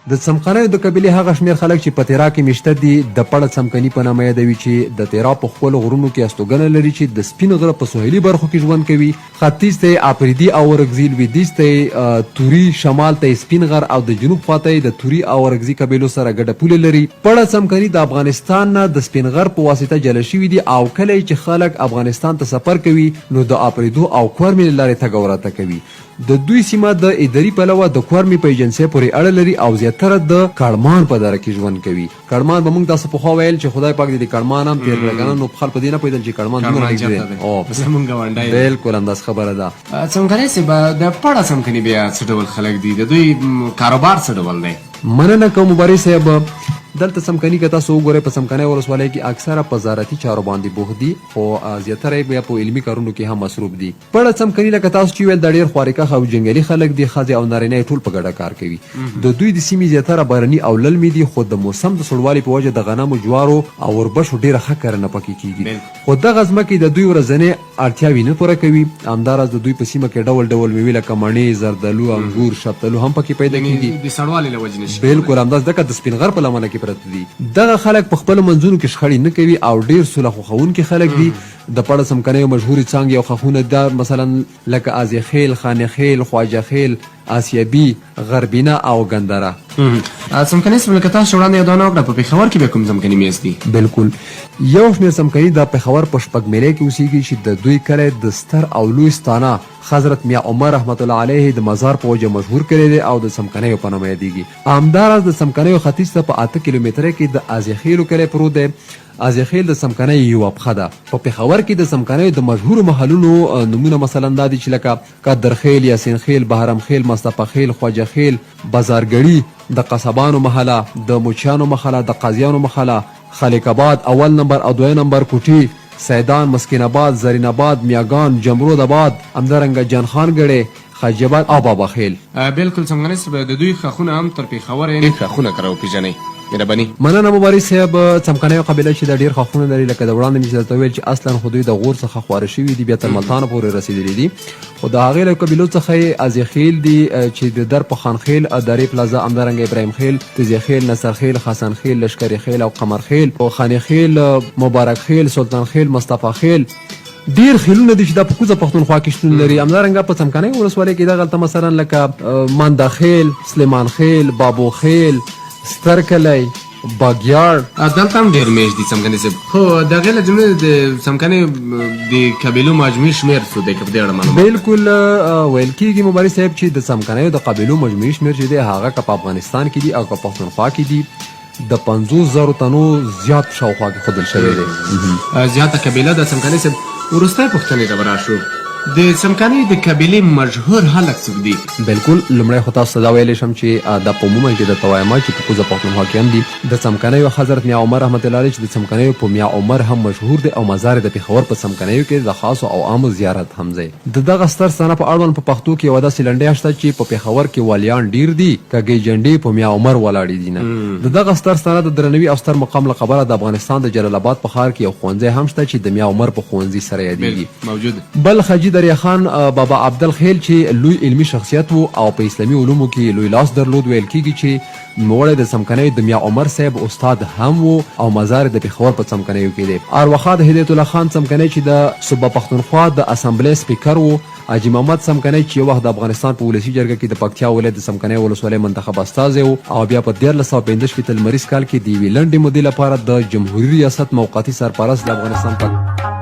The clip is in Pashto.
د څمکنیو د قبیلې هغه شمېر خلک چې په تیرا کې مشته دي د پړه څمکني په نامه یادوي چې د تیرا په خپلو غرونو کې استوګنه لري چې د سپین غره په سهیلي برخو کې ژوند کوي. ختیځ ته یې افریدي او اورکزي، لویدیځ ته یې توري، شمال ته یې سپین غر او د جنوب خواته یې د توري او اورکزي قبیلو سره ګډه پوله لري. پړه څمکني د افغانستان نه د سپین غر په واسطه جلا شوي دي او کله چې خلک افغانستان ته سفر کوي نو د اپریدو او کورمې له لارې تګ او راتګ کوي. د دوی سیمه د اداري پلوه د کورمې په ایجنسۍ پورې اړه لري او زیاتره د کړمان په دره کې ژوند کوي. کړمان به موږ تاسو پخوا ویل چې خدای پاک دې د کړمان هم تېر کړه کنه، نو خلک په دې نه پوهېدل چې کړمان دومره نږدې دی. او زمونږ ګاونډی بالکل همداسې خبره ده. څمکنی صاحب د پړه څمکني بیا څه ډول خلک دي؟ د دوی کاروبار څه ډول دی؟ مننه کوم مبارز صاحب. دلته څمکني که تاسو وګورئ په څمکني ولسوالۍ کې اکثره په زراعتي چارو باندې بوخت دي خو زیاتره یې بیا په علمي کارونو کې هم مصروف دي. پړه څمکني لکه تاسو چې ویل د ډېر خوارکخ او جنګلي خلک دي، ښځې او نارینه ټول په ګډه کار کوي. د دوی د سیمې زیاتره باراني او للمي دي خو د موسم د سړوالي په وجه د غنمو، جوارو او وربشو ډېره ښه کرنه پکې کیږي. خو دغه ځمکې د دوی ورځنۍ اړتیاوې نه پوره کوي. همداراز د دوی په سیمه کې ډول ډول میوې لکه مڼې، زردالو، انګور، شفتالو هم پکې پیدا کیږي. د سړوالي له وجې نشي. بالکل همداسې ځکه د سپین غر په لمنه کې پراته دي. دغه خلک په خپلو منځونو کې شخړې نه کوي او ډېر سوله خوښوونکي خلک دي. د پړه څمکنیو مشهورې څانګې او ښاخونه دا مثلا لکه آزی خیل، خانه خیل، خواجه خیل، آسیابي، غربینه او ګندره. څمکني صاحب لکه تاسو وړاندې یادونه وکړه په پېښور کې به کوم څمکني میست دي؟ بالکل یو شمېر څمکني د پېښور په شپږمیلۍ کې اوسېږي چې د دوی کلی د ستر او لوی ستانه حضرت میا عمر رحمت الله علیه د مزار په وجه مشهور کړی دی او د څمکنیو په نامه یادېږي. همداراز د څمکنیو ختیځ ته په 8 کیلومتره کې د آزی خیلو کلی پروت دی. آزی خیل د څمکنیو یوه پښه ده. په پېښور کې د څمکنیو د مشهورو محلونو نومونه مثلا دا دي چې لکه قدر خیل، یاسین خیل، بهرم خیل، مصطفی خیل، خواجه خیل، بازارګړي، د قصبانو محله، د موچیانو محله، د قاضیانو محله، خالق آباد اول نمبر او دویم نمبر کوټي، سیدان، مسکین آباد، زرین آباد، میاگان، جمرود آباد، همدارنګه جان خان ګړی، خاجي آباد او بابا خیل. بالکل څمکني صاحب د دوی ښاخونه هم تر پېښور یې ښاخونه کره وپېژنئ. مهرباني. مننه مبارز صاحب. څمکنیو قبیله چې د ډېر ښاخونه لري لکه د وړاندې مې درته ویل چې اصلا خو دوی د غور څخه خواره شوي دي، بیا تر ملتانه پورې رسېدلي دي. خو د هغې له قبیلو څخه یې ازی خیل دي چې د در په خان خیل، درې پلازه، همدارنګه ابراهیم خیل، تیزی خیل، نصر خیل، حسن خیل، لشکري خیل او قمر خیل، خاني خیل، مبارک خیل، سلطان خیل، مصطفی خیل. ډیر خیلونه دي چې دا په کوزه پښتونخوا کې شتون لري. همدارنګه په څمکنیو ولسوالۍ کې دغلته مثلا لکه مانده خیل، سلیمان خیل، بابو خیل، سترکلی، باګیار، دلته هم ډېر میشت دي څمکني صاحب. خو د هغې له جملې د څمکنیو د قبیلو مجموعي شمېر څو دی که په دې اړه معلومات؟ بالکل ویل کېږي مبارز صاحب چې د څمکنیو د قبیلو مجموعي شمېر چې دی هغه که په افغانستان کې دي او که پښتونخوا کې دي د 50,000 تنو زیات شاوخوا کې ښودل شوی دی. زیاته قبیله د څمکني صاحب. وروستی پوښتنې ته به راشو. د څمکني د قبیلې مشهور خلک څوک دي؟ بالکل لومړی خو تاسو ته دا ویلی شم چې دا په عموما کې درته وایم چې په کوزه پښتونخوا کې هم دي. د څمکنیو حضرت میا عمر رحمت الله علیه چې د څمکنیو په میا عمر هم مشهور دی او مزار د پېښور په څمکنیو کې د خاصو او عامو زیارت هم ځای. د دغه ستر ستانه په اړوند په پښتو کې یوه داسې لنډۍ شته چې په پېښور کې والیان ډیر دي، کږې جنډې په میا عمر ولاړې دي نه. د دغه ستر ستانه د درنوي او ستر مقام له خبره د افغانستان د جلال آباد په ښار کې یو ښوونځی هم شته چې د میا عمر په ښوونځي سره یادېږي. موجود. بل حاجي دریا خان بابا عبدل خیل چې لوی علمي شخصیت وو او په اسلامي علومو کې لوی لاس درلود. ویل کېږي چې نوموړی د څمکنیو د میا عمر صاحب استاد هم وو او مزار د پېښور په څمکنیو کې دی. ارواخا د هدایت الله خان څمکنی چې د صوبه پښتونخوا د اسمبلی سپیکر وو. حاجي محمد څمکنی چې یو وخت د افغانستان په ولسي جرګه کې د پکتیا ولایت د څمکنیو ولسوالۍ منتخب استازی وو او بیا په 1365 لمریز کال کې د یوې لنډې مودې لپاره د جمهوري ریاست موقتي سرپرست د افغانستان په